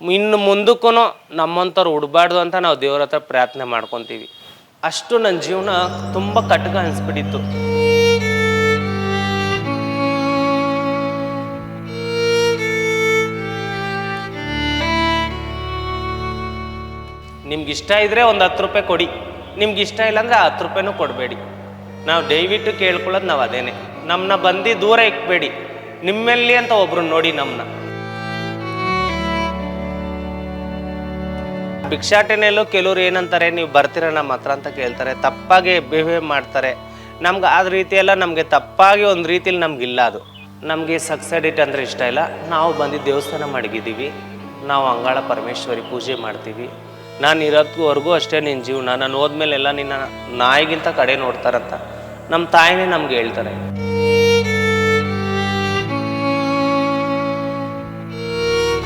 ಇನ್ನು ಮುಂದಕ್ಕೂ ನಮ್ಮಂಥವ್ರು ಹುಡ್ಬಾರ್ದು ಅಂತ ನಾವು ದೇವ್ರ ಹತ್ರ ಪ್ರಾರ್ಥನೆ ಮಾಡ್ಕೊತೀವಿ. ಅಷ್ಟು ನನ್ನ ಜೀವನ ತುಂಬ ಕಟಕ ಅನಿಸ್ಬಿಟ್ಟಿತ್ತು. ನಿಮ್ಗೆ ಇಷ್ಟ ಇದ್ದರೆ ಒಂದು 10 ರೂಪಾಯಿ ಕೊಡಿ, ನಿಮ್ಗೆ ಇಷ್ಟ ಇಲ್ಲ ಅಂದರೆ 10 ರೂಪಾಯಿನೂ ಕೊಡಬೇಡಿ. ನಾವು ದಯವಿಟ್ಟು ಕೇಳ್ಕೊಳ್ಳೋದು ನಾವು ಅದೇನೆ. ನಮ್ಮನ್ನ ಬಂದು ದೂರ ಇಕ್ಬೇಡಿ. ನಿಮ್ಮಲ್ಲಿ ಅಂತ ಒಬ್ರು ನೋಡಿ ನಮ್ಮನ್ನ. ಭಿಕ್ಷಾಟನೆಯಲ್ಲೂ ಕೆಲವ್ರು ಏನಂತಾರೆ, ನೀವು ಬರ್ತೀರ ನಮ್ಮ ಹತ್ರ ಅಂತ ಕೇಳ್ತಾರೆ, ತಪ್ಪಾಗಿ ಬಿಹೇವ್ ಮಾಡ್ತಾರೆ. ನಮ್ಗೆ ಆ ರೀತಿ ಎಲ್ಲ ನಮಗೆ ತಪ್ಪಾಗಿ ಒಂದು ರೀತಿಲಿ ನಮಗಿಲ್ಲ. ಅದು ನಮಗೆ ಸಕ್ಸಡಿಟ್ ಅಂದರೆ ಇಷ್ಟ ಇಲ್ಲ. ನಾವು ಬಂದು ದೇವಸ್ಥಾನ ಮಡಗಿದ್ದೀವಿ, ನಾವು ಅಂಗಾಳ ಪರಮೇಶ್ವರಿ ಪೂಜೆ ಮಾಡ್ತೀವಿ. ನಾನು ಇರೋದ್ವರೆಗೂ ಅಷ್ಟೇ ನಿನ್ನ ಜೀವನ, ನಾನು ಹೋದ್ಮೇಲೆ ಎಲ್ಲ ನಿನ್ನ ನಾಯಿಗಿಂತ ಕಡೆ ನೋಡ್ತಾರಂತ ನಮ್ಮ ತಾಯಿನೇ ನಮ್ಗೆ ಹೇಳ್ತಾರೆ.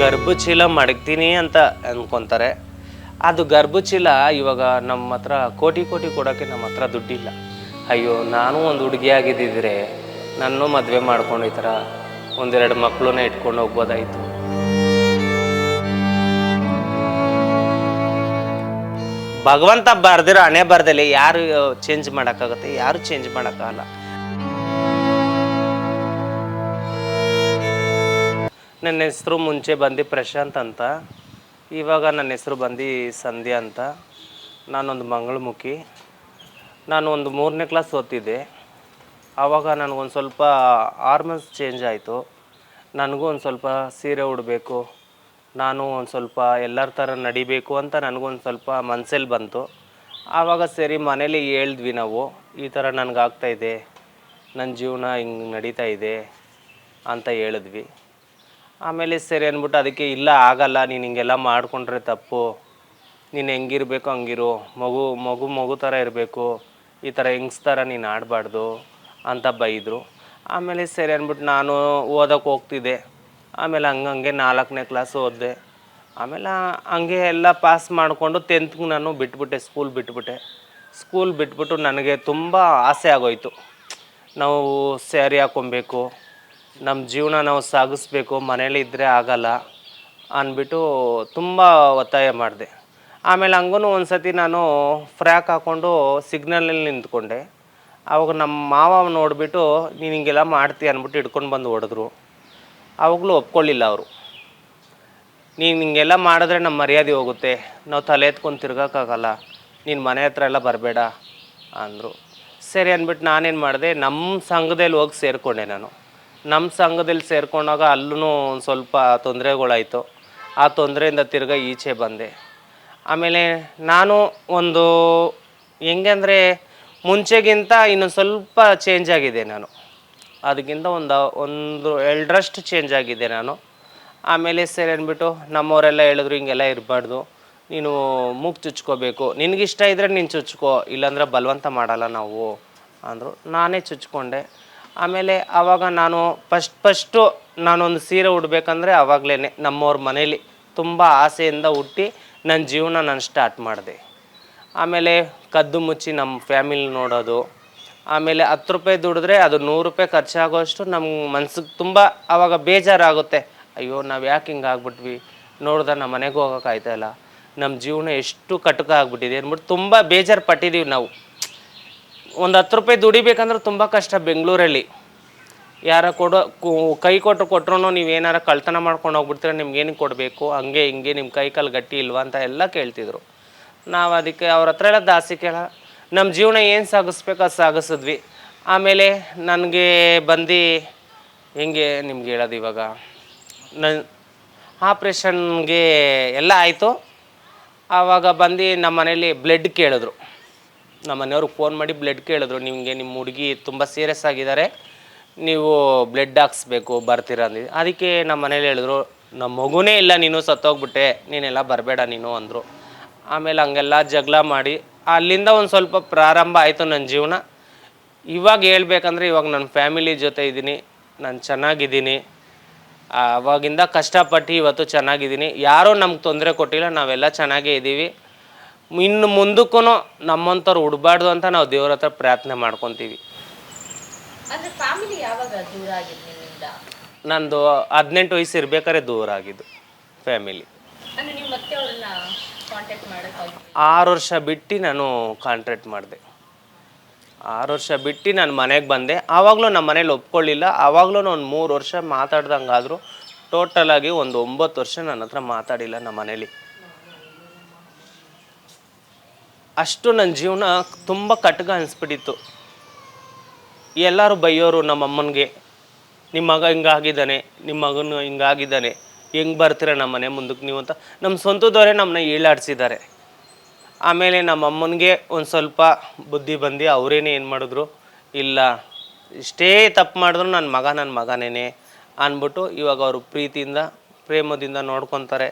ಗರ್ಭಚೀಲ ಮಡಗ್ತೀನಿ ಅಂತ ಅಂದ್ಕೊತಾರೆ. ಅದು ಗರ್ಭಚೀಲ ಇವಾಗ ನಮ್ಮ ಹತ್ರ ಕೋಟಿ ಕೊಡೋಕ್ಕೆ ನಮ್ಮ ಹತ್ರ ದುಡ್ಡಿಲ್ಲ. ಅಯ್ಯೋ, ನಾನು ಒಂದು ಹುಡುಗಿಯಾಗಿದ್ದಿದ್ರೆ ನಾನು ಮದುವೆ ಮಾಡ್ಕೊಂಡು ಈ ಥರ 1-2 ಮಕ್ಕಳನ್ನ ಇಟ್ಕೊಂಡು ಹೋಗ್ಬೋದಾಯಿತು. ಭಗವಂತ ಬರ್ದಿರೋ ಹಣೆ ಬರ್ದಲ್ಲಿ ಯಾರು ಚೇಂಜ್ ಮಾಡೋಕ್ಕಾಗುತ್ತೆ? ಯಾರು ಚೇಂಜ್ ಮಾಡೋಕ್ಕಾಗಲ್ಲ. ನನ್ನ ಹೆಸರು ಮುಂಚೆ ಬಂದು ಪ್ರಶಾಂತ್ ಅಂತ, ಇವಾಗ ನನ್ನ ಹೆಸರು ಬಂದು ಸಂಧ್ಯಾ ಅಂತ. ನಾನೊಂದು ಮಂಗಳಮುಖಿ. ನಾನು ಒಂದು 3ನೇ ಕ್ಲಾಸ್ ಓದ್ತಿದ್ದೆ. ಆವಾಗ ನನಗೊಂದು ಸ್ವಲ್ಪ ಹಾರ್ಮೋನ್ಸ್ ಚೇಂಜ್ ಆಯಿತು. ನನಗೂ ಒಂದು ಸ್ವಲ್ಪ ಸೀರೆ ಉಡಬೇಕು, ನಾನು ಒಂದು ಸ್ವಲ್ಪ ಎಲ್ಲರ ಥರ ನಡಿಬೇಕು ಅಂತ ನನಗೊಂದು ಸ್ವಲ್ಪ ಮನಸ್ಸಲ್ಲಿ ಬಂತು. ಆವಾಗ ಸರಿ ಮನೇಲಿ ಹೇಳಿದ್ವಿ ನಾವು, ಈ ಥರ ನನಗಾಗ್ತಾಯಿದೆ, ನನ್ನ ಜೀವನ ಹಿಂಗೆ ನಡೀತಾ ಇದೆ ಅಂತ ಹೇಳಿದ್ವಿ. ಆಮೇಲೆ ಸರಿ ಅಂದ್ಬಿಟ್ಟು ಅದಕ್ಕೆ ಇಲ್ಲ ಆಗಲ್ಲ, ನೀನು ಹಿಂಗೆಲ್ಲ ಮಾಡಿಕೊಂಡ್ರೆ ತಪ್ಪು, ನೀನು ಹೆಂಗಿರಬೇಕು ಹಂಗಿರು, ಮಗು ಥರ ಇರಬೇಕು, ಈ ಥರ ಹೆಂಗ್ಸ್ ಥರ ನೀನು ಆಡಬಾರ್ದು ಅಂತ ಬೈದರು. ಆಮೇಲೆ ಸರಿ ಅಂದ್ಬಿಟ್ಟು ನಾನು ಓದೋಕ್ಕೆ ಹೋಗ್ತಿದ್ದೆ. ಆಮೇಲೆ ಹಂಗೆ 4ನೇ ಕ್ಲಾಸ್ ಓದಿದೆ. ಆಮೇಲೆ ಹಂಗೆ ಎಲ್ಲ ಪಾಸ್ ಮಾಡಿಕೊಂಡು 10th ನಾನು ಬಿಟ್ಬಿಟ್ಟೆ, ಸ್ಕೂಲ್ ಬಿಟ್ಬಿಟ್ಟು ನನಗೆ ತುಂಬ ಆಸೆ ಆಗೋಯ್ತು. ನಾವು ಸ್ಯಾರಿ ಹಾಕ್ಕೊಬೇಕು, ನಮ್ಮ ಜೀವನ ನಾವು ಸಾಗಿಸ್ಬೇಕು, ಮನೇಲಿ ಇದ್ದರೆ ಆಗಲ್ಲ ಅಂದ್ಬಿಟ್ಟು ತುಂಬ ಒತ್ತಾಯ ಮಾಡಿದೆ. ಆಮೇಲೆ ಹಂಗೂ ಒಂದು ಸತಿ ನಾನು ಫ್ರ್ಯಾಕ್ ಹಾಕ್ಕೊಂಡು ಸಿಗ್ನಲಲ್ಲಿ ನಿಂತ್ಕೊಂಡೆ. ಆವಾಗ ನಮ್ಮ ಮಾವ ನೋಡಿಬಿಟ್ಟು ನೀನು ಹಿಂಗೆಲ್ಲ ಮಾಡ್ತೀಯ ಅಂದ್ಬಿಟ್ಟು ಹಿಡ್ಕೊಂಡು ಬಂದು ಹೊಡೆದ್ರು. ಆವಾಗಲೂ ಒಪ್ಕೊಳ್ಳಿಲ್ಲ ಅವರು. ನೀನು ಹಿಂಗೆಲ್ಲ ಮಾಡಿದ್ರೆ ನಮ್ಮ ಮರ್ಯಾದೆ ಹೋಗುತ್ತೆ, ನಾವು ತಲೆ ಎತ್ಕೊಂಡು ತಿರ್ಗೋಕ್ಕಾಗಲ್ಲ, ನೀನು ಮನೆ ಹತ್ರ ಎಲ್ಲ ಬರಬೇಡ ಅಂದರು. ಸರಿ ಅಂದ್ಬಿಟ್ಟು ನಾನೇನು ಮಾಡಿದೆ, ನಮ್ಮ ಸಂಘದಲ್ಲಿ ಹೋಗಿ ಸೇರಿಕೊಂಡೆ. ನಾನು ನಮ್ಮ ಸಂಘದಲ್ಲಿ ಸೇರಿಕೊಂಡಾಗ ಅಲ್ಲೂ ಒಂದು ಸ್ವಲ್ಪ ತೊಂದರೆಗಳಾಯಿತು. ಆ ತೊಂದರೆಯಿಂದ ತಿರ್ಗಾ ಈಚೆ ಬಂದೆ. ಆಮೇಲೆ ನಾನು ಒಂದು ಹೆಂಗೆ ಅಂದರೆ ಮುಂಚೆಗಿಂತ ಇನ್ನೊಂದು ಸ್ವಲ್ಪ ಚೇಂಜ್ ಆಗಿದೆ. ನಾನು ಅದಕ್ಕಿಂತ ಒಂದು 2ರಷ್ಟು ಚೇಂಜ್ ಆಗಿದೆ ನಾನು. ಆಮೇಲೆ ಸರಿ ಅಂದ್ಬಿಟ್ಟು ನಮ್ಮವರೆಲ್ಲ ಹೇಳಿದ್ರು, ಹಿಂಗೆಲ್ಲ ಇರಬಾರ್ದು, ನೀನು ಮೂಗು ಚುಚ್ಕೋಬೇಕು, ನಿನಗಿಷ್ಟ ಇದ್ದರೆ ನೀನು ಚುಚ್ಕೋ, ಇಲ್ಲಾಂದ್ರೆ ಬಲವಂತ ಮಾಡಲ್ಲ ನಾವು ಅಂದರು. ನಾನೇ ಚುಚ್ಕೊಂಡೆ. ಆಮೇಲೆ ಆವಾಗ ನಾನು ಫಸ್ಟು ನಾನೊಂದು ಸೀರೆ ಉಡಬೇಕಂದ್ರೆ ಆವಾಗಲೇ ನಮ್ಮವ್ರ ಮನೇಲಿ ತುಂಬ ಆಸೆಯಿಂದ ಹುಟ್ಟಿ ನನ್ನ ಜೀವನ ನಾನು ಸ್ಟಾರ್ಟ್ ಮಾಡಿದೆ. ಆಮೇಲೆ ಕದ್ದು ಮುಚ್ಚಿ ನಮ್ಮ ಫ್ಯಾಮಿಲಿ ನೋಡೋದು. ಆಮೇಲೆ 10 ರೂಪಾಯಿ ದುಡಿದ್ರೆ ಅದು 100 ರೂಪಾಯಿ ಖರ್ಚಾಗೋಷ್ಟು ನಮ್ಮ ಮನ್ಸಿಗೆ ತುಂಬ ಆವಾಗ ಬೇಜಾರಾಗುತ್ತೆ. ಅಯ್ಯೋ, ನಾವು ಯಾಕೆ ಹಿಂಗೆ ಆಗ್ಬಿಟ್ವಿ, ನೋಡ್ದೆ ನಮ್ಮ ಮನೆಗೆ ಹೋಗೋಕ್ಕಾಯ್ತಾಯಿಲ್ಲ, ನಮ್ಮ ಜೀವನ ಎಷ್ಟು ಕಟಕ ಆಗ್ಬಿಟ್ಟಿದೆ ಅಂದ್ಬಿಟ್ಟು ತುಂಬ ಬೇಜಾರು ಪಟ್ಟಿದ್ದೀವಿ ನಾವು. ಒಂದು 10 ರೂಪಾಯಿ ದುಡಿಬೇಕಂದ್ರೆ ತುಂಬ ಕಷ್ಟ. ಬೆಂಗಳೂರಲ್ಲಿ ಯಾರ ಕೈ ಕೊಟ್ಟರು ನೀವೇನಾರ ಕಳ್ತನ ಮಾಡ್ಕೊಂಡು ಹೋಗ್ಬಿಡ್ತೀರ, ನಿಮ್ಗೇನಿಗೆ ಕೊಡಬೇಕು, ಹಂಗೆ ಹಿಂಗೆ ನಿಮ್ಮ ಕೈ ಕಾಲು ಗಟ್ಟಿ ಇಲ್ವಾ ಅಂತ ಎಲ್ಲ ಕೇಳ್ತಿದ್ರು. ನಾವು ಅದಕ್ಕೆ ಅವ್ರ ಹತ್ರ ಎಲ್ಲ ದಾಸಿ ಕೇಳ, ನಮ್ಮ ಜೀವನ ಏನು ಸಾಗಿಸ್ಬೇಕು ಅದು ಸಾಗಿಸಿದ್ವಿ. ಆಮೇಲೆ ನನಗೆ ಬಂದು ಹೆಂಗೆ ನಿಮ್ಗೆ ಹೇಳೋದು, ಇವಾಗ ನನ್ನ ಆಪ್ರೇಷನ್ಗೆ ಎಲ್ಲ ಆಯಿತು. ಆವಾಗ ಬಂದು ನಮ್ಮ ಮನೇಲಿ ಬ್ಲಡ್ ಕೇಳಿದ್ರು. ನಮ್ಮ ಮನೆಯವ್ರಿಗೆ ಫೋನ್ ಮಾಡಿ ಬ್ಲಡ್ ಕೇಳಿದ್ರು, ನಿಮಗೆ ನಿಮ್ಮ ಹುಡುಗಿ ತುಂಬ ಸೀರಿಯಸ್ ಆಗಿದ್ದಾರೆ, ನೀವು ಬ್ಲಡ್ ಹಾಕ್ಸ್ಬೇಕು, ಬರ್ತೀರಾ ಅಂದಿದ್ದು. ಅದಕ್ಕೆ ನಮ್ಮ ಮನೇಲಿ ಹೇಳಿದ್ರು, ನಮ್ಮ ಮಗುನೇ ಇಲ್ಲ, ನೀನು ಸತ್ತೋಗ್ಬಿಟ್ಟೆ, ನೀನೆಲ್ಲ ಬರಬೇಡ ನೀನು ಅಂದರು. ಆಮೇಲೆ ಹಂಗೆಲ್ಲ ಜಗಳ ಮಾಡಿ ಅಲ್ಲಿಂದ ಒಂದು ಸ್ವಲ್ಪ ಪ್ರಾರಂಭ ಆಯಿತು ನನ್ನ ಜೀವನ. ಇವಾಗ ಹೇಳ್ಬೇಕಂದ್ರೆ ಇವಾಗ ನನ್ನ ಫ್ಯಾಮಿಲಿ ಜೊತೆ ಇದ್ದೀನಿ, ನಾನು ಚೆನ್ನಾಗಿದ್ದೀನಿ. ಆವಾಗಿಂದ ಕಷ್ಟಪಟ್ಟು ಇವತ್ತು ಚೆನ್ನಾಗಿದ್ದೀನಿ. ಯಾರೂ ನಮ್ಗೆ ತೊಂದರೆ ಕೊಟ್ಟಿಲ್ಲ, ನಾವೆಲ್ಲ ಚೆನ್ನಾಗೇ ಇದ್ದೀವಿ. ಇನ್ನು ಮುಂದಕ್ಕೂ ನಮ್ಮಂಥವ್ರು ಹುಡ್ಬಾರ್ದು ಅಂತ ನಾವು ದೇವ್ರ ಹತ್ರ ಪ್ರಾರ್ಥನೆ ಮಾಡ್ಕೊತೀವಿ. ನಂದು 18 ವಯಸ್ಸು ಇರ್ಬೇಕಾದ್ರೆ ದೂರ ಆಗಿದ್ದು ಫ್ಯಾಮಿಲಿ. ಅಂದ್ರೆ ನೀವು ಮತ್ತೆ ಅವ್ರನ್ನ ಕಾಂಟ್ಯಾಕ್ಟ್ ಮಾಡೋಕ್ಕಾಗಿ 6 ವರ್ಷ ಬಿಟ್ಟು ನಾನು ಕಾಂಟ್ಯಾಕ್ಟ್ ಮಾಡಿದೆ. 6 ವರ್ಷ ಬಿಟ್ಟು ನಾನು ಮನೆಗೆ ಬಂದೆ. ಆವಾಗಲೂ ನಮ್ಮ ಮನೇಲಿ ಒಪ್ಕೊಳ್ಳಿಲ್ಲ. ಆವಾಗಲೂ ಒಂದು 3 ವರ್ಷ ಮಾತಾಡ್ದಂಗಾದರೂ ಟೋಟಲಾಗಿ ಒಂದು 9 ವರ್ಷ ನನ್ನ ಹತ್ರ ಮಾತಾಡಿಲ್ಲ ನಮ್ಮ ಮನೇಲಿ. ಅಷ್ಟು ನನ್ನ ಜೀವನ ತುಂಬ ಕಟ್ಗ ಅನಿಸ್ಬಿಟ್ಟಿತ್ತು. ಎಲ್ಲರೂ ಬೈಯೋರು ನಮ್ಮಮ್ಮನಿಗೆ, ನಿಮ್ಮ ಮಗ ಹಿಂಗಾಗಿದ್ದಾನೆ, ನಿಮ್ಮ ಮಗನು ಹಿಂಗಾಗಿದ್ದಾನೆ, ಹೆಂಗೆ ಬರ್ತೀರ ನಮ್ಮ ಮನೆ ಮುಂದಕ್ಕೆ ನೀವು ಅಂತ. ನಮ್ಮ ಸ್ವಂತದವರೇ ನಮ್ಮನ್ನ ಈಳಾಡಿಸಿದ್ದಾರೆ. ಆಮೇಲೆ ನಮ್ಮ ಅಮ್ಮನಿಗೆ ಒಂದು ಸ್ವಲ್ಪ ಬುದ್ಧಿ ಬಂದು ಅವರೇನೇ ಏನು ಮಾಡಿದ್ರು, ಇಲ್ಲ ಇಷ್ಟೇ ತಪ್ಪು ಮಾಡಿದ್ರು ನನ್ನ ಮಗನೇ ಅಂದ್ಬಿಟ್ಟು ಇವಾಗ ಅವರು ಪ್ರೀತಿಯಿಂದ ಪ್ರೇಮದಿಂದ ನೋಡ್ಕೊತಾರೆ.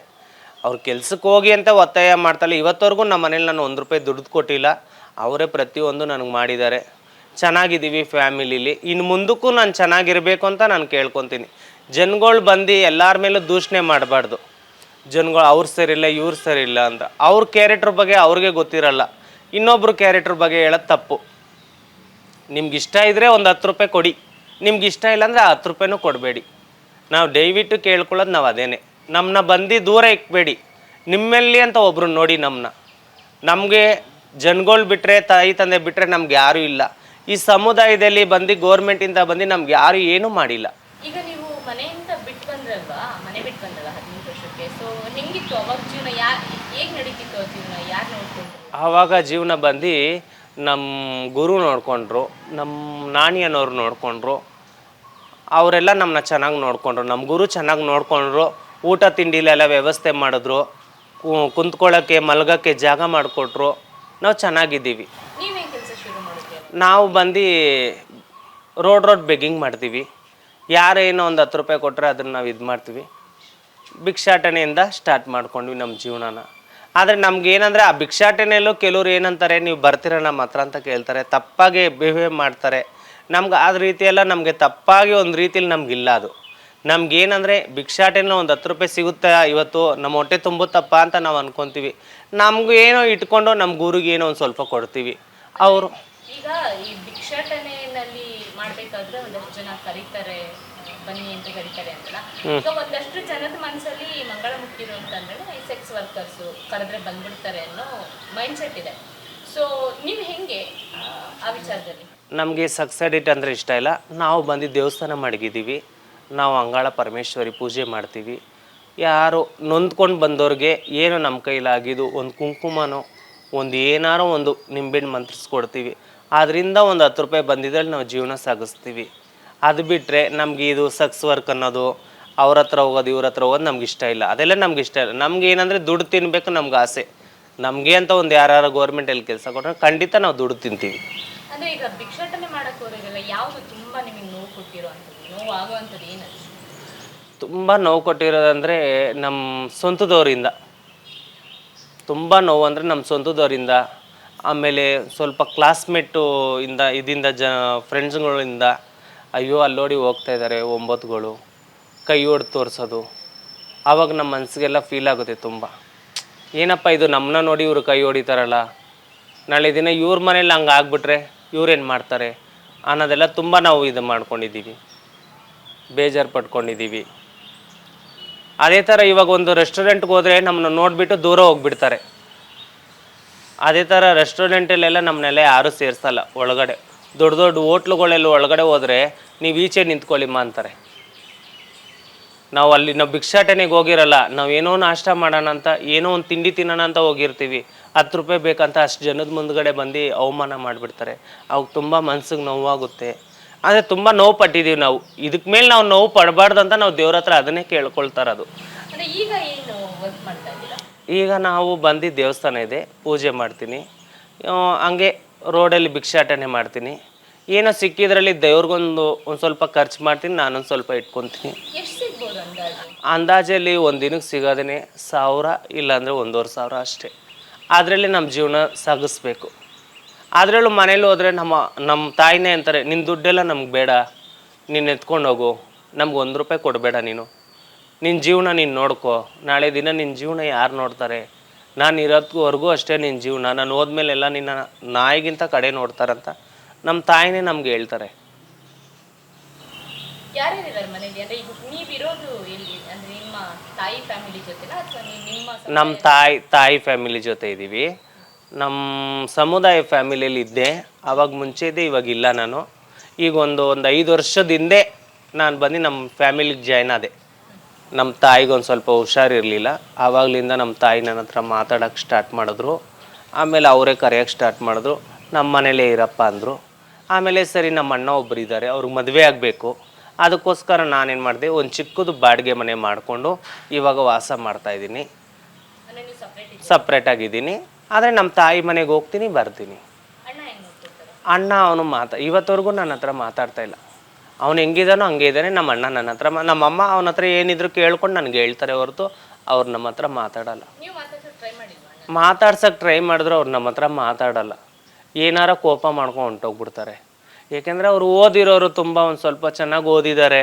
ಅವ್ರು ಕೆಲ್ಸಕ್ಕೆ ಹೋಗಿ ಅಂತ ಒತ್ತಾಯ ಮಾಡ್ತಾಯಿಲ್ಲ. ಇವತ್ತವರೆಗೂ ನಮ್ಮ ಮನೇಲಿ ನಾನು 1 ರೂಪಾಯಿ ದುಡ್ಡು ಕೊಟ್ಟಿಲ್ಲ. ಅವರೇ ಪ್ರತಿಯೊಂದು ನನಗೆ ಮಾಡಿದ್ದಾರೆ. ಚೆನ್ನಾಗಿದ್ದೀವಿ ಫ್ಯಾಮಿಲಿಲಿ. ಇನ್ನು ಮುಂದಕ್ಕೂ ನಾನು ಚೆನ್ನಾಗಿರಬೇಕು ಅಂತ ನಾನು ಕೇಳ್ಕೊತೀನಿ. ಜನಗಳು ಬಂದು ಎಲ್ಲರ ಮೇಲೂ ದೂಷಣೆ ಮಾಡಬಾರ್ದು. ಜನಗಳು ಅವ್ರು ಸರಿಯಿಲ್ಲ ಇವ್ರು ಸರಿಯಿಲ್ಲ ಅಂತ. ಅವ್ರ ಕ್ಯಾರೆಕ್ಟ್ರ್ ಬಗ್ಗೆ ಅವ್ರಿಗೆ ಗೊತ್ತಿರಲ್ಲ, ಇನ್ನೊಬ್ರು ಕ್ಯಾರೆಕ್ಟ್ರ್ ಬಗ್ಗೆ ಹೇಳೋದು ತಪ್ಪು. ನಿಮ್ಗೆ ಇಷ್ಟ ಇದ್ದರೆ ಒಂದು 10 ರೂಪಾಯಿ ಕೊಡಿ, ನಿಮ್ಗೆ ಇಷ್ಟ ಇಲ್ಲ ಅಂದರೆ 10 ರೂಪಾಯಿನೂ ಕೊಡಬೇಡಿ. ನಾವು ದಯವಿಟ್ಟು ಕೇಳ್ಕೊಳ್ಳೋದು ನಾವು ಅದೇನೆ. ನಮ್ಮನ್ನ ಬಂದು ದೂರ ಇಕ್ಬೇಡಿ. ನಿಮ್ಮಲ್ಲಿ ಅಂತ ಒಬ್ರು ನೋಡಿ ನಮಗೆ ಜನಗಳು ಬಿಟ್ಟರೆ, ತಾಯಿ ತಂದೆ ಬಿಟ್ಟರೆ ನಮ್ಗೆ ಯಾರೂ ಇಲ್ಲ. ಈ ಸಮುದಾಯದಲ್ಲಿ ಬಂದು ಗೋರ್ಮೆಂಟಿಂದ ಬಂದು ನಮ್ಗೆ ಯಾರೂ ಏನೂ ಮಾಡಿಲ್ಲ. ಈಗ ನೀವು ಮನೆಯಿಂದ ಬಿಟ್ಟು ಬಂದ್ರಲ್ವಾ, ಮನೆ ಬಿಟ್ಟು ಬಂದ್ರಲ್ಲ 18 ವರ್ಷಕ್ಕೆ. ಸೊ ಹೆಂಗಿತ್ತು ಅವಾಗ ಜೀವನ? ಹೇಗೆ ನಡೀತಿತ್ತು ಆ ಜೀವನ? ಯಾರು ನೋಡ್ಕೊಂಡ್ರು? ಆವಾಗ ಜೀವನ ಬಂದು ನಮ್ಮ ಗುರು ನೋಡಿಕೊಂಡ್ರು, ನಮ್ಮ ನಾಣಿಯನವ್ರು ನೋಡಿಕೊಂಡ್ರು. ಅವರೆಲ್ಲ ನಮ್ಮನ್ನ ಚೆನ್ನಾಗಿ ನೋಡಿಕೊಂಡ್ರು. ನಮ್ಮ ಗುರು ಚೆನ್ನಾಗಿ ನೋಡಿಕೊಂಡ್ರು. ಊಟ ತಿಂಡಿಲೆಲ್ಲ ವ್ಯವಸ್ಥೆ ಮಾಡಿದ್ರು. ಕುಂತ್ಕೊಳ್ಳೋಕ್ಕೆ ಮಲಗೋಕ್ಕೆ ಜಾಗ ಮಾಡಿಕೊಟ್ರು. ನಾವು ಚೆನ್ನಾಗಿದ್ದೀವಿ. ನೀವೇನು ಕೆಲಸ ಶುರು ಮಾಡಿದ್ರಿ? ನಾವು ಬಂದು ರೋಡ್ ಬೆಗ್ಗಿಂಗ್ ಮಾಡ್ತೀವಿ. ಯಾರೇನೋ ಒಂದು 10 ರೂಪಾಯಿ ಕೊಟ್ಟರೆ ಅದನ್ನು ನಾವು ಇದು ಮಾಡ್ತೀವಿ. ಭಿಕ್ಷಾಟನೆಯಿಂದ ಸ್ಟಾರ್ಟ್ ಮಾಡ್ಕೊಂಡ್ವಿ ನಮ್ಮ ಜೀವನನ. ಆದರೆ ನಮಗೇನಂದರೆ ಆ ಭಿಕ್ಷಾಟನೆಯಲ್ಲೂ ಕೆಲವ್ರು ಏನಂತಾರೆ, ನೀವು ಬರ್ತೀರ ನಮ್ಮ ಹತ್ರ ಅಂತ ಕೇಳ್ತಾರೆ, ತಪ್ಪಾಗಿ ಬಿಹೇವ್ ಮಾಡ್ತಾರೆ. ನಮ್ಗೆ ಆ ರೀತಿಯೆಲ್ಲ ನಮಗೆ ತಪ್ಪಾಗಿ ಒಂದು ರೀತಿಯಲ್ಲಿ ನಮಗಿಲ್ಲ. ಅದು ನಮಗೇನಂದರೆ ಭಿಕ್ಷಾಟನೆಲ್ಲ ಒಂದು 10 ರೂಪಾಯಿ ಸಿಗುತ್ತೆ ಇವತ್ತು, ನಮ್ಮ ಹೊಟ್ಟೆ ತುಂಬುತ್ತಪ್ಪ ಅಂತ ನಾವು ಅಂದ್ಕೊತೀವಿ. ನಮಗೂ ಏನೋ ಇಟ್ಕೊಂಡು ನಮ್ಮ ಗುರಿಗೆ ಏನೋ ಒಂದು ಸ್ವಲ್ಪ ಕೊಡ್ತೀವಿ. ಅವರು ಈಗ ಈ ಭಿಕ್ಷಾಟನೆಯಲ್ಲಿ ಮಾಡಬೇಕಾದ್ರೆ ಒಂದಷ್ಟು ಜನ ಕರೀತಾರೆ, ಬನ್ನಿ ಅಂತ ಕರೀತಾರೆ ಅಂತಲ್ಲ. ಈಗ ಒಂದಷ್ಟು ಜನದ ಮನಸ್ಸಲ್ಲಿ ಮಂಗಳಮುಖಿರು ಅಂತಂದ್ರೆ ಈ ಸೆಕ್ಸ್ ವರ್ಕರ್ಸು ಕರೆದ್ರೆ ಬಂದ್ಬಿಡ್ತಾರೆ ಅನ್ನೋ ಮೈಂಡ್ ಸೆಟ್ ಇದೆ. ಸೊ ನೀವು ಹೆಂಗೆ ಆ ವಿಚಾರದಲ್ಲಿ? ನಮಗೆ ಸಕ್ಸಡಿಟ್ ಅಂದರೆ ಇಷ್ಟ ಇಲ್ಲ. ನಾವು ಬಂದು ದೇವಸ್ಥಾನ ಮಡಗಿದ್ದೀವಿ. ನಾವು ಅಂಗಾಳ ಪರಮೇಶ್ವರಿ ಪೂಜೆ ಮಾಡ್ತೀವಿ. ಯಾರು ನೊಂದ್ಕೊಂಡು ಬಂದವ್ರಿಗೆ ಏನು ನಮ್ಮ ಕೈಲಾಗಿದ್ದು ಒಂದು ಕುಂಕುಮನೋ ಒಂದು ಏನಾರೋ ಒಂದು ನಿಂಬೆಹಣ್ಣು ಮಂತ್ರಿಸ್ಕೊಡ್ತೀವಿ. ಅದರಿಂದ ಒಂದು 10 ರೂಪಾಯಿ ಬಂದಿದ್ರಲ್ಲಿ ನಾವು ಜೀವನ ಸಾಗಿಸ್ತೀವಿ. ಅದು ಬಿಟ್ಟರೆ ನಮಗೆ ಇದು ಸಕ್ಸ್ ವರ್ಕ್ ಅನ್ನೋದು, ಅವ್ರ ಹತ್ರ ಹೋಗೋದು ಇವ್ರ ಹತ್ರ ಹೋಗೋದು ನಮ್ಗೆ ಇಷ್ಟ ಇಲ್ಲ. ಅದೆಲ್ಲ ನಮ್ಗೆ ಇಷ್ಟ ಇಲ್ಲ. ನಮ್ಗೆ ಏನಂದರೆ ದುಡ್ಡು ತಿನ್ನಬೇಕು ನಮ್ಗೆ ಆಸೆ. ನಮಗೆ ಅಂತ ಒಂದು ಯಾರು ಗೌರ್ಮೆಂಟಲ್ಲಿ ಕೆಲಸ ಕೊಟ್ಟರೆ ಖಂಡಿತ ನಾವು ದುಡ್ಡು ತಿಂತೀವಿ. ಅಂದರೆ ಈಗ ಭಿಕ್ಷಾಟನೆ ಮಾಡೋಕ್ಕೆ ಹೋಗೋದಿಲ್ಲ, ಯಾವುದು ತುಂಬ ನಿಮಗೆ ನೋವು ಕೊಟ್ಟಿರೋ ಅಂಥದ್ದು, ನೋವು ಆಗುವಂಥದ್ದು ಏನದು? ತುಂಬ ನೋವು ಕೊಟ್ಟಿರೋದಂದರೆ ನಮ್ಮ ಸ್ವಂತದವರಿಂದ ತುಂಬ ನೋವು. ಅಂದರೆ ನಮ್ಮ ಸ್ವಂತದವರಿಂದ, ಆಮೇಲೆ ಸ್ವಲ್ಪ ಕ್ಲಾಸ್ಮೇಟು ಇದರಿಂದ ಫ್ರೆಂಡ್ಸ್ಗಳಿಂದ, ಅಯ್ಯೋ ಅಲ್ಲೋಡಿ ಹೋಗ್ತಾ ಇದ್ದಾರೆ 9ಗಳು ಕೈ ಹೊಡೆದು ತೋರಿಸೋದು. ಆವಾಗ ನಮ್ಮ ಮನಸ್ಸಿಗೆಲ್ಲ ಫೀಲ್ ಆಗುತ್ತೆ ತುಂಬ. ಏನಪ್ಪ ಇದು ನಮ್ಮನ್ನ ನೋಡಿ ಇವರು ಕೈ ಹೊಡಿತಾರಲ್ಲ, ನಾಳೆ ದಿನ ಇವ್ರ ಮನೇಲಿ ಹಂಗೆ ಆಗ್ಬಿಟ್ರೆ ಇವ್ರೇನು ಮಾಡ್ತಾರೆ ಅನ್ನೋದೆಲ್ಲ ತುಂಬ ನಾವು ಇದು ಮಾಡ್ಕೊಂಡಿದ್ದೀವಿ, ಬೇಜಾರು ಪಟ್ಕೊಂಡಿದ್ದೀವಿ. ಅದೇ ಥರ ಇವಾಗ ಒಂದು ರೆಸ್ಟೋರೆಂಟ್ಗೆ ಹೋದರೆ ನಮ್ಮನ್ನ ನೋಡಿಬಿಟ್ಟು ದೂರ ಹೋಗ್ಬಿಡ್ತಾರೆ. ಅದೇ ಥರ ರೆಸ್ಟೋರೆಂಟಲ್ಲೆಲ್ಲ ನಮ್ಮನ್ನೆಲ್ಲ ಯಾರೂ ಸೇರಿಸಲ್ಲ ಒಳಗಡೆ. ದೊಡ್ಡ ದೊಡ್ಡ ಹೋಟ್ಲುಗಳೆಲ್ಲ ಒಳಗಡೆ ಹೋದರೆ ನೀವು ಈಚೆ ನಿಂತ್ಕೊಳ್ಳಿಮ್ಮ ಅಂತಾರೆ. ನಾವು ಭಿಕ್ಷಾಟನೆಗೆ ಹೋಗಿರಲ್ಲ, ನಾವು ಏನೋ ನಾಷ್ಟ ಮಾಡೋಣ ಅಂತ, ಏನೋ ಒಂದು ತಿಂಡಿ ತಿನ್ನೋಣ ಅಂತ ಹೋಗಿರ್ತೀವಿ. 10 ರೂಪಾಯಿ ಬೇಕಂತ ಅಷ್ಟು ಜನದ ಮುಂದ್ಗಡೆ ಬಂದು ಅವಮಾನ ಮಾಡಿಬಿಡ್ತಾರೆ. ಅವಾಗ ತುಂಬ ಮನ್ಸಿಗೆ ನೋವಾಗುತ್ತೆ. ಆದರೆ ತುಂಬ ನೋವು ಪಟ್ಟಿದ್ದೀವಿ ನಾವು. ಇದಕ್ಕೆ ಮೇಲೆ ನಾವು ನೋವು ಪಡಬಾರ್ದು ಅಂತ ನಾವು ದೇವ್ರ ಹತ್ರ ಅದನ್ನೇ ಕೇಳ್ಕೊಳ್ತಾರದು. ಈಗ ಏನು ವರ್ಕ್ ಮಾಡ್ತಾ ಇದ್ದೀರಾ? ಈಗ ನಾವು ಬಂದು ದೇವಸ್ಥಾನ ಇದೆ, ಪೂಜೆ ಮಾಡ್ತೀನಿ. ಹಂಗೆ ರೋಡಲ್ಲಿ ಭಿಕ್ಷಾಟನೆ ಮಾಡ್ತೀನಿ. ಏನೋ ಸಿಕ್ಕಿದ್ರಲ್ಲಿ ದೇವ್ರಿಗೊಂದು ಸ್ವಲ್ಪ ಖರ್ಚು ಮಾಡ್ತೀನಿ, ನಾನೊಂದು ಸ್ವಲ್ಪ ಇಟ್ಕೊತೀನಿ. ಎಷ್ಟು ಸಿಗ್ಬೋದು ಅಂದಾಜು? ಅಂದಾಜಲ್ಲಿ ಒಂದು ದಿನಕ್ಕೆ ಸಿಗೋದೇ 1000 ಇಲ್ಲಾಂದರೆ 1500 ಅಷ್ಟೇ. ಅದರಲ್ಲಿ ನಮ್ಮ ಜೀವನ ಸಾಗಿಸ್ಬೇಕು. ಅದರಲ್ಲೂ ಮನೇಲಿ ಹೋದರೆ ನಮ್ಮ ತಾಯಿನೇ ಅಂತಾರೆ, ನಿನ್ನ ದುಡ್ಡೆಲ್ಲ ನಮ್ಗೆ ಬೇಡ, ನೀನು ಎತ್ಕೊಂಡು ಹೋಗು, ನಮ್ಗೆ 1 ರೂಪಾಯಿ ಕೊಡಬೇಡ, ನಿನ್ನ ಜೀವನ ನೀನು ನೋಡ್ಕೋ, ನಾಳೆ ದಿನ ನಿನ್ನ ಜೀವನ ಯಾರು ನೋಡ್ತಾರೆ, ನಾನು ಇರೋದ್ವರೆಗೂ ಅಷ್ಟೇ ನಿನ್ನ ಜೀವನ, ನಾನು ಹೋದ್ಮೇಲೆಲ್ಲ ನಿನ್ನ ನಾಯಿಗಿಂತ ಕಡೆ ನೋಡ್ತಾರಂತ ನಮ್ಮ ತಾಯಿನೇ ನಮ್ಗೆ ಹೇಳ್ತಾರೆ. ಯಾರ್ಯಾರಿದ್ದಾರೆ ಮನೇಲಿ? ಅಂದರೆ ಈಗ ನೀವಿರೋದು ಎಲ್ಲಿ? ಅಂದರೆ ನಿಮ್ಮ ತಾಯಿ ಫ್ಯಾಮಿಲಿ ಜೊತೆನ ಅಥವಾ ನಿಮ್ಮ ನಮ್ಮ ತಾಯಿ ಫ್ಯಾಮಿಲಿ ಜೊತೆ ಇದ್ದೀವಿ. ನಮ್ಮ ಸಮುದಾಯ ಫ್ಯಾಮಿಲಿಯಲ್ಲಿ ಇದ್ದೆ, ಆವಾಗ ಮುಂಚೆ ಇದ್ದೆ, ಇವಾಗಿಲ್ಲ ನಾನು. ಈಗ ಒಂದು 5 ವರ್ಷದ ಹಿಂದೆ ನಾನು ಬಂದು ನಮ್ಮ ಫ್ಯಾಮಿಲಿಗೆ ಜಾಯ್ನ್ ಆದೆ. ನಮ್ಮ ತಾಯಿಗೊಂದು ಸ್ವಲ್ಪ ಹುಷಾರಿರಲಿಲ್ಲ, ಆವಾಗಲಿಂದ ನಮ್ಮ ತಾಯಿ ನನ್ನ ಹತ್ರ ಮಾತಾಡೋಕ್ಕೆ ಸ್ಟಾರ್ಟ್ ಮಾಡಿದ್ರು. ಆಮೇಲೆ ಅವರೇ ಕರೆಯೋಕ್ಕೆ ಸ್ಟಾರ್ಟ್ ಮಾಡಿದ್ರು. ನಮ್ಮ ಮನೇಲೇ ಇರಪ್ಪ ಅಂದರು. ಆಮೇಲೆ ಸರಿ, ನಮ್ಮ ಅಣ್ಣ ಒಬ್ಬರು ಇದ್ದಾರೆ, ಅವ್ರಿಗೆ ಮದುವೆ ಆಗಬೇಕು. ಅದಕ್ಕೋಸ್ಕರ ನಾನೇನು ಮಾಡಿದೆ, ಒಂದು ಚಿಕ್ಕದು ಬಾಡಿಗೆ ಮನೆ ಮಾಡಿಕೊಂಡು ಇವಾಗ ವಾಸ ಮಾಡ್ತಾಯಿದ್ದೀನಿ. ಅಂದ್ರೆ ನೀವು ಸಪ್ರೇಟ್ ಇದ್ದೀರಾ? ಸಪ್ರೇಟಾಗಿದ್ದೀನಿ. ಆದರೆ ನಮ್ಮ ತಾಯಿ ಮನೆಗೆ ಹೋಗ್ತೀನಿ, ಬರ್ತೀನಿ. ಅಣ್ಣ ಹೆಂಗ್ ನೋಡ್ಕೊಳ್ತಾರೆ? ಅಣ್ಣ ಅವನು ಇವತ್ತವರೆಗೂ ನನ್ನ ಹತ್ರ ಮಾತಾಡ್ತಾ ಇಲ್ಲ. ಅವನು ಹೆಂಗಿದಾನೋ ಹಂಗೆ ಇದ್ದಾನೆ. ನಮ್ಮ ಅಣ್ಣ ನನ್ನ ಹತ್ರ, ನಮ್ಮಮ್ಮ ಅವನ ಹತ್ರ ಏನಿದ್ರು ಕೇಳ್ಕೊಂಡು ನನಗೆ ಹೇಳ್ತಾರೆ ಹೊರತು ಅವ್ರು ನಮ್ಮ ಹತ್ರ ಮಾತಾಡಲ್ಲ. ನೀವು ಮಾತಾಡ್ಸೋಕೆ ಟ್ರೈ ಮಾಡಿಲ್ವಾ ಅಣ್ಣ? ಮಾತಾಡ್ಸೋಕ್ಕೆ ಟ್ರೈ ಮಾಡಿದ್ರು ಅವ್ರು ನಮ್ಮ ಹತ್ರ ಮಾತಾಡಲ್ಲ. ಏನಾರ ಕೋಪ ಮಾಡ್ಕೊಂಡು ಹೊಂಟೋಗ್ಬಿಡ್ತಾರೆ. ಏಕೆಂದರೆ ಅವರು ಓದಿರೋರು ತುಂಬ ಒಂದು ಸ್ವಲ್ಪ ಚೆನ್ನಾಗಿ ಓದಿದ್ದಾರೆ,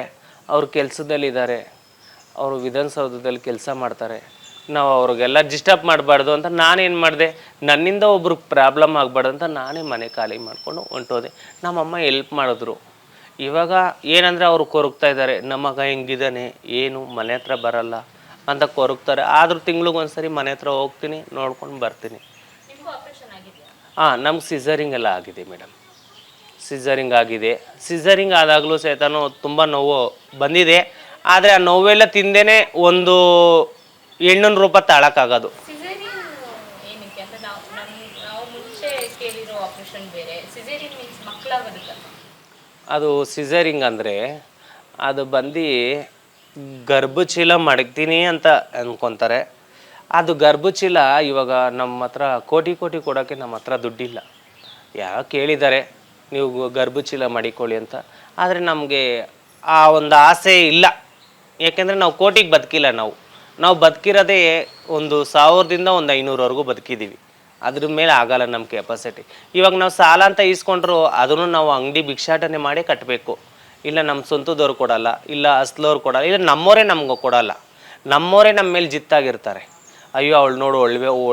ಅವ್ರು ಕೆಲಸದಲ್ಲಿದ್ದಾರೆ, ಅವರು ವಿಧಾನಸೌಧದಲ್ಲಿ ಕೆಲಸ ಮಾಡ್ತಾರೆ. ನಾವು ಅವ್ರಿಗೆಲ್ಲ ಡಿಸ್ಟರ್ಬ್ ಮಾಡಬಾರ್ದು ಅಂತ ನಾನೇನು ಮಾಡಿದೆ, ನನ್ನಿಂದ ಒಬ್ರಿಗೆ ಪ್ರಾಬ್ಲಮ್ ಆಗಬಾರ್ದು ಅಂತ ನಾನೇ ಮನೆ ಖಾಲಿ ಮಾಡಿಕೊಂಡು ಹೊಂಟೋದೆ. ನಮ್ಮಮ್ಮ ಹೆಲ್ಪ್ ಮಾಡಿದ್ರು. ಇವಾಗ ಏನಂದರೆ ಅವರು ಕೊರಗ್ತಾ ಇದ್ದಾರೆ, ನಮ್ಮ ಮಗ ಹೆಂಗಿದ್ದಾನೆ, ಏನು ಮನೆ ಹತ್ರ ಬರಲ್ಲ ಅಂತ ಕೊರಗ್ತಾರೆ. ಆದರೂ ತಿಂಗ್ಳಿಗೊಂದ್ಸರಿ ಮನೆ ಹತ್ರ ಹೋಗ್ತೀನಿ, ನೋಡ್ಕೊಂಡು ಬರ್ತೀನಿ. ನಿಮಗೂ ಆಪರೇಷನ್ ಆಗಿದೆಯಾ? ನಮ್ಗೆ ಸಿಸರಿಂಗ್ ಎಲ್ಲ ಆಗಿದೆ ಮೇಡಮ್. ಸಿಸರಿಂಗ್ ಆಗಿದೆ. ಸಿಸರಿಂಗ್ ಆದಾಗಲೂ ಸಹಿತನೂ ತುಂಬ ನೋವು ಬಂದಿದೆ. ಆದರೆ ಆ ನೋವೆಲ್ಲ ತಿಂದೇನೆ ಒಂದು ಹೆಣ್ಣಿನ ರೂಪ ತಾಳಕ್ಕಾಗೋದು. ಸಿಸೇರಿಯನ್ ಏನಕ್ಕೆ ಅಂತ ನಾವು ಮುಂಚೆ ಕೇಳಿರೋ ಆಪರೇಷನ್ ಬೇರೆ. ಸಿಸೇರಿಯನ್ ಮೀನ್ಸ್ ಮಕ್ಕಳಾಗೋದಕ್ಕೆ. ಅದು ಸಿಸರಿಂಗ್ ಅಂದರೆ ಅದು ಬಂದು ಗರ್ಭಚೀಲ ಮಡಗ್ತೀನಿ ಅಂತ ಅಂದ್ಕೊತಾರೆ. ಅದು ಗರ್ಭಚೀಲ ಇವಾಗ ನಮ್ಮ ಹತ್ರ ಕೋಟಿ ಕೊಡೋಕ್ಕೆ ನಮ್ಮ ಹತ್ರ ದುಡ್ಡಿಲ್ಲ. ಯಾರೋ ಕೇಳಿದ್ದಾರೆ ನೀವು ಗರ್ಭಚೀಲ ಮಡಿಕೊಳ್ಳಿ ಅಂತ, ಆದರೆ ನಮಗೆ ಆ ಒಂದು ಆಸೆ ಇಲ್ಲ. ಏಕೆಂದರೆ ನಾವು ಕೋಟಿಗೆ ಬದುಕಿಲ್ಲ. ನಾವು ಬದುಕಿರೋದೇ ಒಂದು 1000ದಿಂದ 500ವರೆಗೂ ಬದುಕಿದ್ದೀವಿ. ಅದ್ರ ಮೇಲೆ ಆಗಲ್ಲ ನಮ್ಮ ಕೆಪಾಸಿಟಿ. ಇವಾಗ ನಾವು ಸಾಲ ಅಂತ ಈಸ್ಕೊಂಡ್ರು ಅದನ್ನು ನಾವು ಅಂಗಡಿ ಭಿಕ್ಷಾಟನೆ ಮಾಡಿ ಕಟ್ಟಬೇಕು. ಇಲ್ಲ ನಮ್ಮ ಸ್ವಂತದವ್ರು ಕೊಡಲ್ಲ, ಇಲ್ಲ ಅಸ್ಲವ್ರು ಕೊಡಲ್ಲ, ಇಲ್ಲ ನಮ್ಮವರೇ ನಮ್ಗೆ ಕೊಡಲ್ಲ. ನಮ್ಮವರೇ ನಮ್ಮ ಮೇಲೆ ಜಿತ್ತಾಗಿರ್ತಾರೆ. ಅಯ್ಯೋ ಅವಳು ನೋಡು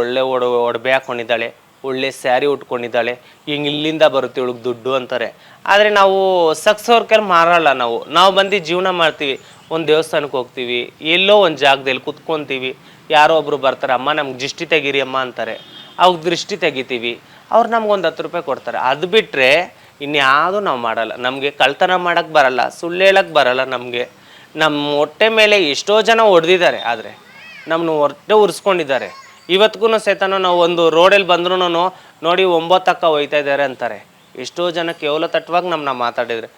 ಒಳ್ಳೆ ಒಡವೆ ಹಾಕ್ಕೊಂಡಿದ್ದಾಳೆ, ಒಳ್ಳೆ ಸ್ಯಾರಿ ಉಟ್ಕೊಂಡಿದ್ದಾಳೆ, ಹಿಂಗೆ ಇಲ್ಲಿಂದ ಬರುತ್ತೆ ಇವಳಿಗೆ ದುಡ್ಡು ಅಂತಾರೆ. ಆದರೆ ನಾವು ಸಕ್ಸೋರ್ ಕೈಲಿ ಮಾರಲ್ಲ. ನಾವು ಬಂದು ಜೀವನ ಮಾಡ್ತೀವಿ. ಒಂದು ದೇವಸ್ಥಾನಕ್ಕೆ ಹೋಗ್ತೀವಿ, ಎಲ್ಲೋ ಒಂದು ಜಾಗದಲ್ಲಿ ಕುತ್ಕೊತೀವಿ, ಯಾರೋ ಒಬ್ಬರು ಬರ್ತಾರೆ, ಅಮ್ಮ ನಮ್ಗೆ ದೃಷ್ಟಿ ತೆಗೀರಿ ಅಮ್ಮ ಅಂತಾರೆ. ಅವ್ರಿಗೆ ದೃಷ್ಟಿ ತೆಗಿತೀವಿ, ಅವ್ರು ನಮ್ಗೊಂದು 10 ರೂಪಾಯಿ ಕೊಡ್ತಾರೆ. ಅದು ಬಿಟ್ಟರೆ ಇನ್ಯಾವುದೂ ನಾವು ಮಾಡಲ್ಲ. ನಮಗೆ ಕಳ್ತನ ಮಾಡೋಕ್ಕೆ ಬರಲ್ಲ, ಸುಳ್ಳು ಹೇಳೋಕ್ಕೆ ಬರಲ್ಲ. ನಮ್ಮ ಹೊಟ್ಟೆ ಮೇಲೆ ಎಷ್ಟೋ ಜನ ಹೊಡೆದಿದ್ದಾರೆ, ಆದರೆ ನಮ್ಮನ್ನು ಹೊಟ್ಟೆ ಉರಿಸ್ಕೊಂಡಿದ್ದಾರೆ. ಇವತ್ತಿಗೂ ಸಹಿತನೂ ನಾವು ಒಂದು ರೋಡಲ್ಲಿ ಬಂದ್ರೂ ನೋಡಿ 9 ಅಕ್ಕ ಹೋಯ್ತಾ ಇದ್ದಾರೆ ಅಂತಾರೆ. ಎಷ್ಟೋ ಜನ ಕೇವಲ ತಟ್ಟವಾಗಿ ನಮ್ಮನ್ನ ಮಾತಾಡಿದ್ರೆ.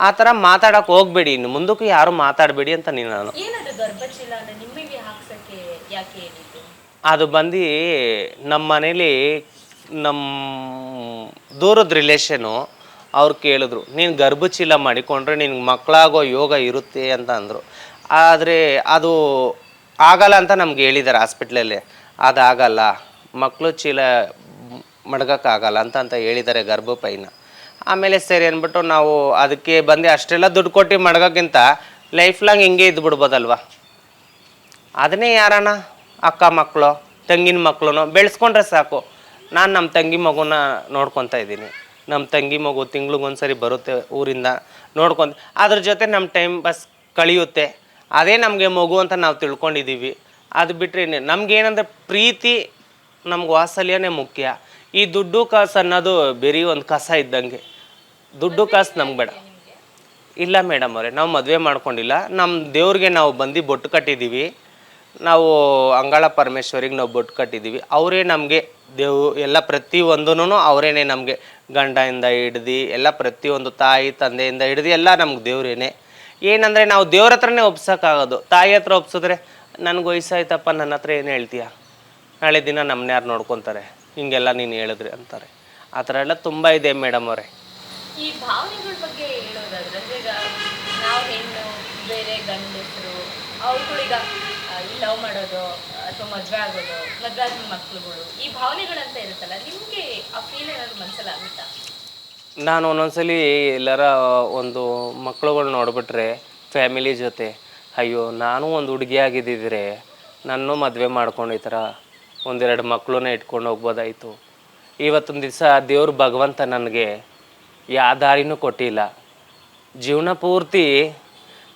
ಆ ಥರ ಮಾತಾಡೋಕೆ ಹೋಗಬೇಡಿ, ಇನ್ನು ಮುಂದಕ್ಕೂ ಯಾರು ಮಾತಾಡಬೇಡಿ ಅಂತ ನಾನು. ಏನದು ಗರ್ಭಚೀಲ ಅಂದರೆ ನಿಮಗೆ ಹಾಕ್ಸೋಕ್ಕೆ ಯಾಕೆ ಹೇಳಿದ್ದು? ಅದು ಬಂದು ನಮ್ಮ ಮನೇಲಿ ನಮ್ಮ ದೂರದ ರಿಲೇಷನು ಅವ್ರು ಕೇಳಿದ್ರು, ನೀನು ಗರ್ಭಚೀಲ ಮಾಡಿಕೊಂಡ್ರೆ ನಿನ್ಗೆ ಮಕ್ಕಳಾಗೋ ಯೋಗ ಇರುತ್ತೆ ಅಂತ ಅಂದರು. ಆದರೆ ಅದು ಆಗಲ್ಲ ಅಂತ ನಮ್ಗೆ ಹೇಳಿದ್ದಾರೆ ಹಾಸ್ಪಿಟ್ಲಲ್ಲಿ. ಅದಾಗಲ್ಲ, ಮಕ್ಕಳು ಚೀಲ ಮಡ್ಗೋಕ್ಕಾಗಲ್ಲ ಅಂತ ಹೇಳಿದ್ದಾರೆ ಗರ್ಭಪೈನ. ಆಮೇಲೆ ಸರಿ ಅಂದ್ಬಿಟ್ಟು ನಾವು ಅದಕ್ಕೆ ಬಂದು ಅಷ್ಟೆಲ್ಲ ದುಡ್ಡು ಕೊಟ್ಟು ಮಡ್ಗೋಕ್ಕಿಂತ ಲೈಫ್ ಲಾಂಗ್ ಹಿಂಗೆ ಇದ್ದು ಬಿಡ್ಬೋದಲ್ವ. ಅದನ್ನೇ ಯಾರನ ಅಕ್ಕ ಮಕ್ಕಳು ತಂಗಿನ ಮಕ್ಕಳು ಬೆಳೆಸ್ಕೊಂಡ್ರೆ ಸಾಕು. ನಾನು ನಮ್ಮ ತಂಗಿ ಮಗುನ ನೋಡ್ಕೊತಾ ಇದ್ದೀನಿ. ನಮ್ಮ ತಂಗಿ ಮಗು ತಿಂಗ್ಳಿಗೊಂದ್ಸರಿ ಬರುತ್ತೆ ಊರಿಂದ, ನೋಡ್ಕೊಂಡು ಅದ್ರ ಜೊತೆ ನಮ್ಮ ಟೈಮ್ ಬಸ್ ಕಳೆಯುತ್ತೆ. ಅದೇ ನಮಗೆ ಮಗು ಅಂತ ನಾವು ತಿಳ್ಕೊಂಡಿದ್ದೀವಿ. ಅದು ಬಿಟ್ಟರೆ ನಮಗೇನಂದ್ರೆ ಪ್ರೀತಿ, ನಮ್ಗೆ ವಾತ್ಸಲ್ಯನೇ ಮುಖ್ಯ. ಈ ದುಡ್ಡು ಕಾಸು ಅನ್ನೋದು ಬೇರೆ ಒಂದು ಕಸ ಇದ್ದಂಗೆ. ದುಡ್ಡು ಕಾಸು ನಮ್ಗೆ ಬೇಡ. ಇಲ್ಲ ಮೇಡಮ್ ಅವರೇ, ನಾವು ಮದುವೆ ಮಾಡ್ಕೊಂಡಿಲ್ಲ. ನಮ್ಮ ದೇವ್ರಿಗೆ ನಾವು ಬಂದು ಬೊಟ್ಟು ಕಟ್ಟಿದ್ದೀವಿ. ನಾವು ಅಂಗಾಳ ಪರಮೇಶ್ವರಿಗೆ ನಾವು ಬೊಟ್ಟು ಕಟ್ಟಿದ್ದೀವಿ. ಅವರೇ ನಮಗೆ ಎಲ್ಲ ಪ್ರತಿಯೊಂದೂ ಅವರೇನೆ ನಮಗೆ. ಗಂಡದಿಂದ ಹಿಡ್ದು ಎಲ್ಲ ಪ್ರತಿಯೊಂದು ತಾಯಿ ತಂದೆಯಿಂದ ಹಿಡ್ದು ಎಲ್ಲ ನಮ್ಗೆ ದೇವ್ರೇನೆ. ಏನಂದರೆ ನಾವು ದೇವ್ರ ಹತ್ರನೇ ಒಪ್ಸೋಕ್ಕಾಗೋದು. ತಾಯಿ ಹತ್ರ ಒಪ್ಸಿದ್ರೆ ನನಗೆ ವಯಸ್ಸಾಯ್ತಪ್ಪ, ನನ್ನ ಹತ್ರ ಏನು ಹೇಳ್ತೀಯ, ನಾಳೆ ದಿನ ನಮ್ಮನ್ನ ಯಾರು ನೋಡ್ಕೊತಾರೆ, ಹಿಂಗೆಲ್ಲ ನೀನು ಹೇಳಿದ್ರಿ ಅಂತಾರೆ. ಆ ಥರ ಎಲ್ಲ ತುಂಬ ಇದೆ ಮೇಡಮ್ ಅವರೇ. ಈ ಭಾವನೆಗಳ ಬಗ್ಗೆ ಹೇಳೋದಾದ್ರೆ, ಈಗ ನಾವು ಹೆಣ್ಣು ಬೇರೆ ಗಂಡಸರು ಅವ್ರುಗಳೀಗ ಲವ್ ಮಾಡೋದು ಅಥವಾ ಮದುವೆ ಆಗೋದು, ಮದುವೆ ಆದ್ಮೇಲೆ ಮಕ್ಳುಗಳು, ಈ ಭಾವನೆಗಳಂತ ಇರುತ್ತಲ್ಲ, ನಿಮಗೆ ಆ ಫೀಲ್ ಏನಾದ್ರು ಮನಸ್ಸಲ್ಲಿ ಆಗುತ್ತಾ? ನಾನು ಒಂದೊಂದ್ಸಲಿ ಎಲ್ಲರ ಒಂದು ಮಕ್ಳುಗಳು ನೋಡಿಬಿಟ್ರೆ ಫ್ಯಾಮಿಲಿ ಜೊತೆ, ಅಯ್ಯೋ ನಾನು ಒಂದು ಹುಡುಗಿ ಆಗಿದ್ದಿದ್ರೆ ನಾನು ಮದುವೆ ಮಾಡ್ಕೊಂಡು ಈ ಥರ 1-2 ಮಕ್ಕಳನ್ನ ಇಟ್ಕೊಂಡು ಹೋಗ್ಬೋದಾಯಿತು. ಇವತ್ತೊಂದು ದಿವಸ ದೇವ್ರ ಭಗವಂತ ನನಗೆ ಯಾವ ದಾರಿನೂ ಕೊಟ್ಟಿಲ್ಲ. ಜೀವನ ಪೂರ್ತಿ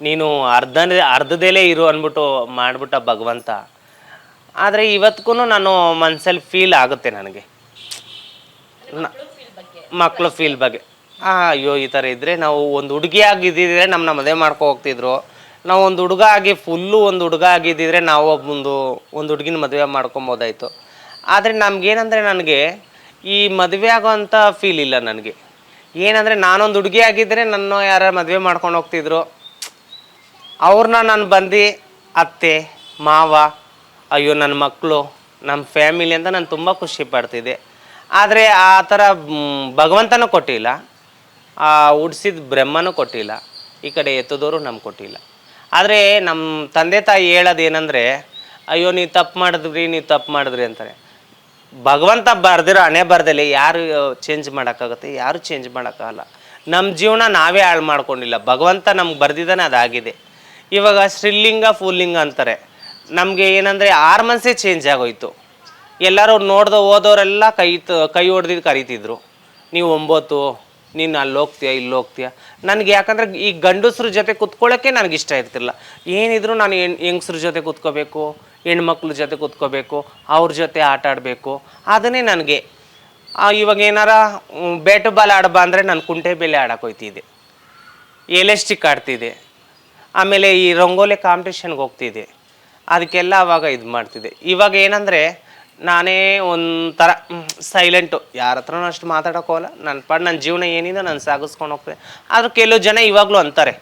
ನೀನು ಅರ್ಧದಲ್ಲೇ ಇರು ಅಂದ್ಬಿಟ್ಟು ಮಾಡಿಬಿಟ್ಟ ಭಗವಂತ. ಆದರೆ ಇವತ್ತಿಗೂ ನಾನು ಮನಸ್ಸಲ್ಲಿ ಫೀಲ್ ಆಗುತ್ತೆ ನನಗೆ, ಫೀಲ್ ಬಗ್ಗೆ ಮಕ್ಕಳು ಫೀಲ್ ಬಗ್ಗೆ. ಅಯ್ಯೋ ಈ ಥರ ಇದ್ದರೆ ನಾವು ಒಂದು ಹುಡುಗಿ ಆಗಿದ್ದಿದ್ರೆ ನಮ್ಮನ್ನ ಮದುವೆ ಮಾಡ್ಕೊ ಹೋಗ್ತಿದ್ರು. ನಾವು ಒಂದು ಹುಡುಗ ಆಗಿ ಒಂದು ಹುಡುಗ ಆಗಿದ್ದಿದ್ರೆ ನಾವು ಒಂದು ಹುಡುಗಿನ ಮದುವೆ ಮಾಡ್ಕೊಬೋದಾಯ್ತು. ಆದರೆ ನಮಗೇನಂದರೆ ನನಗೆ ಈ ಮದುವೆ ಆಗೋವಂಥ ಫೀಲ್ ಇಲ್ಲ ನನಗೆ. ಏನಂದರೆ ನಾನೊಂದು ಹುಡುಗಿ ಆಗಿದ್ದರೆ ನನ್ನ ಯಾರು ಮದುವೆ ಮಾಡ್ಕೊಂಡು ಹೋಗ್ತಿದ್ರು. ಅವ್ರನ್ನ ನಾನು ಬಂದು ಅತ್ತೆ ಮಾವ, ಅಯ್ಯೋ ನನ್ನ ಮಕ್ಕಳು, ನಮ್ಮ ಫ್ಯಾಮಿಲಿ ಅಂತ ನಾನು ತುಂಬ ಖುಷಿ ಪಡ್ತಿದ್ದೆ. ಆದರೆ ಆ ಥರ ಭಗವಂತನೂ ಕೊಟ್ಟಿಲ್ಲ, ಆ ಹುಡ್ಸಿದ ಬ್ರಹ್ಮನೂ ಕೊಟ್ಟಿಲ್ಲ, ಈ ಕಡೆ ಎತ್ತದವರು ನಮ್ಗೆ ಕೊಟ್ಟಿಲ್ಲ. ಆದರೆ ನಮ್ಮ ತಂದೆ ತಾಯಿ ಹೇಳೋದೇನೆಂದರೆ, ಅಯ್ಯೋ ನೀವು ತಪ್ಪು ಮಾಡಿದ್ರಿ ಅಂತಾರೆ. ಭಗವಂತ ಬರ್ದಿರೋ ಹಣೆ ಬರ್ದಲ್ಲಿ ಯಾರು ಚೇಂಜ್ ಮಾಡೋಕ್ಕಾಗುತ್ತೆ? ಯಾರು ಚೇಂಜ್ ಮಾಡೋಕ್ಕಾಗಲ್ಲ. ನಮ್ಮ ಜೀವನ ನಾವೇ ಹಾಳು ಮಾಡ್ಕೊಂಡಿಲ್ಲ, ಭಗವಂತ ನಮ್ಗೆ ಬರ್ದಿದ್ದಾನೆ ಅದಾಗಿದೆ. ಇವಾಗ ಸ್ತ್ರೀಲಿಂಗ ಪುಲ್ಲಿಂಗ ಅಂತಾರೆ. ನಮಗೆ ಏನಂದರೆ ಹಾರ್ಮನ್ಸೇ ಚೇಂಜ್ ಆಗೋಯ್ತು. ಎಲ್ಲರೂ ಹೋದವರೆಲ್ಲ ಕೈ ಹೊಡೆದಿದ್ದು ಕರೀತಿದ್ರು, ನೀವು 9, ನೀನು ಅಲ್ಲಿ ಹೋಗ್ತೀಯ ಇಲ್ಲಿ ಹೋಗ್ತೀಯ. ನನಗೆ ಯಾಕಂದರೆ ಈ ಗಂಡಸ್ರ ಜೊತೆ ಕುತ್ಕೊಳ್ಳೋಕ್ಕೆ ನನಗಿಷ್ಟ ಇರ್ತಿಲ್ಲ. ಏನಿದ್ರು ನಾನು ಹೆಂಗಸ್ರ ಜೊತೆ ಕುತ್ಕೋಬೇಕು, ಹೆಣ್ಮಕ್ಳ ಜೊತೆ ಕುತ್ಕೋಬೇಕು, ಅವ್ರ ಜೊತೆ ಆಟ ಆಡಬೇಕು. ಅದನ್ನೇ ನನಗೆ ಇವಾಗ ಏನಾರ ಬ್ಯಾಟು ಬಾಲ್ ಆಡಬಾ ಅಂದರೆ ನಾನು ಕುಂಟೆ ಬೇಲೆ ಆಡಕ್ಕೆ ಹೋಗ್ತಿದ್ದೆ, ಎಲೆಸ್ಟಿಕ್ ಆಡ್ತಿದ್ದೆ, ಆಮೇಲೆ ಈ ರಂಗೋಲಿ ಕಾಂಪಿಟೇಷನ್ಗೆ ಹೋಗ್ತಿದ್ದೆ. ಅದಕ್ಕೆಲ್ಲ ಅವಾಗ ಇದು ಮಾಡ್ತಿದ್ದೆ. ಇವಾಗ ಏನಂದರೆ ನಾನೇ ಒಂಥರ ಸೈಲೆಂಟು, ಯಾರ ಹತ್ರನೂ ಅಷ್ಟು ಮಾತಾಡೋಕ್ಕೋಗಲ್ಲ. ನನ್ನ ಜೀವನ ಏನಿದೆ ನಾನು ಸಾಗಿಸ್ಕೊಂಡು ಹೋಗ್ತೇನೆ. ಆದರೂ ಕೆಲವು ಜನ ಇವಾಗಲೂ ಅಂತಾರೆ,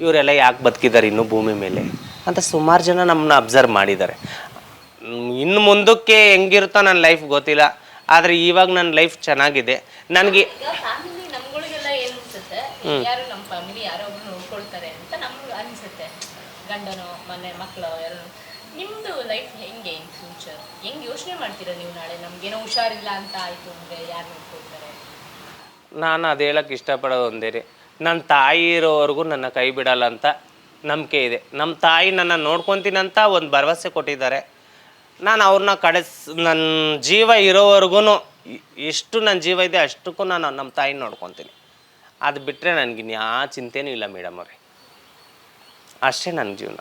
ಇವರೆಲ್ಲ ಯಾಕೆ ಬದುಕಿದ್ದಾರೆ ಇನ್ನೂ ಭೂಮಿ ಮೇಲೆ ಅಂತ. ಸುಮಾರು ಜನ ನಮ್ಮನ್ನ ಅಬ್ಸರ್ವ್ ಮಾಡಿದ್ದಾರೆ. ಇನ್ನು ಮುಂದಕ್ಕೆ ಹೆಂಗಿರುತ್ತೋ ನನ್ನ ಲೈಫ್ ಗೊತ್ತಿಲ್ಲ, ಆದರೆ ಇವಾಗ ನನ್ನ ಲೈಫ್ ಚೆನ್ನಾಗಿದೆ ನನಗೆ. ಫ್ಯಾಮಿಲಿ ನಮ್ಗಳಿಗೆಲ್ಲ ಏನು ಅನ್ಸುತ್ತೆ, ಯಾರು ನಮ್ಮ ಫ್ಯಾಮಿಲಿ ಯಾರೋ ಒಬ್ರು ನೋಡ್ಕೊಳ್ತಾರೆ ಅಂತ ನಮ್ಗೆ ಅನ್ಸುತ್ತೆ. ಗಂಡನೋ ಮನೆ ಮಕ್ಕಳು ಯಾರು. ನಿಮ್ಮದು ಲೈಫ್ ಹೆಂಗೆ ಇನ್ ಫ್ಯೂಚರ್? ಹೆಂಗೆ ಯೋಚನೆ ಮಾಡ್ತೀರಾ ನೀವು? ನಾಳೆ ನಮ್ಗೇನೋ ಹುಷಾರಿಲ್ಲ ಅಂತ ಆಯಿತು ಅಂದರೆ ಯಾರು ನೋಡ್ಕೊಳ್ತಾರೆ? ನಾನು ಅದು ಹೇಳೋಕ್ಕೆ ಇಷ್ಟಪಡೋದು ಒಂದೇ ರೀ, ನನ್ನ ತಾಯಿ ಇರೋವರೆಗೂ ನನ್ನ ಕೈ ಬಿಡಲ್ಲ ಅಂತ ನಂಬಿಕೆ ಇದೆ. ನಮ್ಮ ತಾಯಿ ನನ್ನ ನೋಡ್ಕೊತೀನಂತ ಒಂದು ಭರವಸೆ ಕೊಟ್ಟಿದ್ದಾರೆ. ನಾನು ಅವ್ರನ್ನ ನನ್ನ ಜೀವ ಇರೋವರೆಗೂ, ಎಷ್ಟು ನನ್ನ ಜೀವ ಇದೆ ಅಷ್ಟಕ್ಕೂ ನಾನು ನಮ್ಮ ತಾಯಿನ ನೋಡ್ಕೊತೀನಿ. ಅದು ಬಿಟ್ಟರೆ ನನಗಿನ್ಯಾ ಚಿಂತೆನೂ ಇಲ್ಲ ಮೇಡಮ್ ಅವರೇ. ಅಷ್ಟೇ ನನ್ನ ಜೀವನ.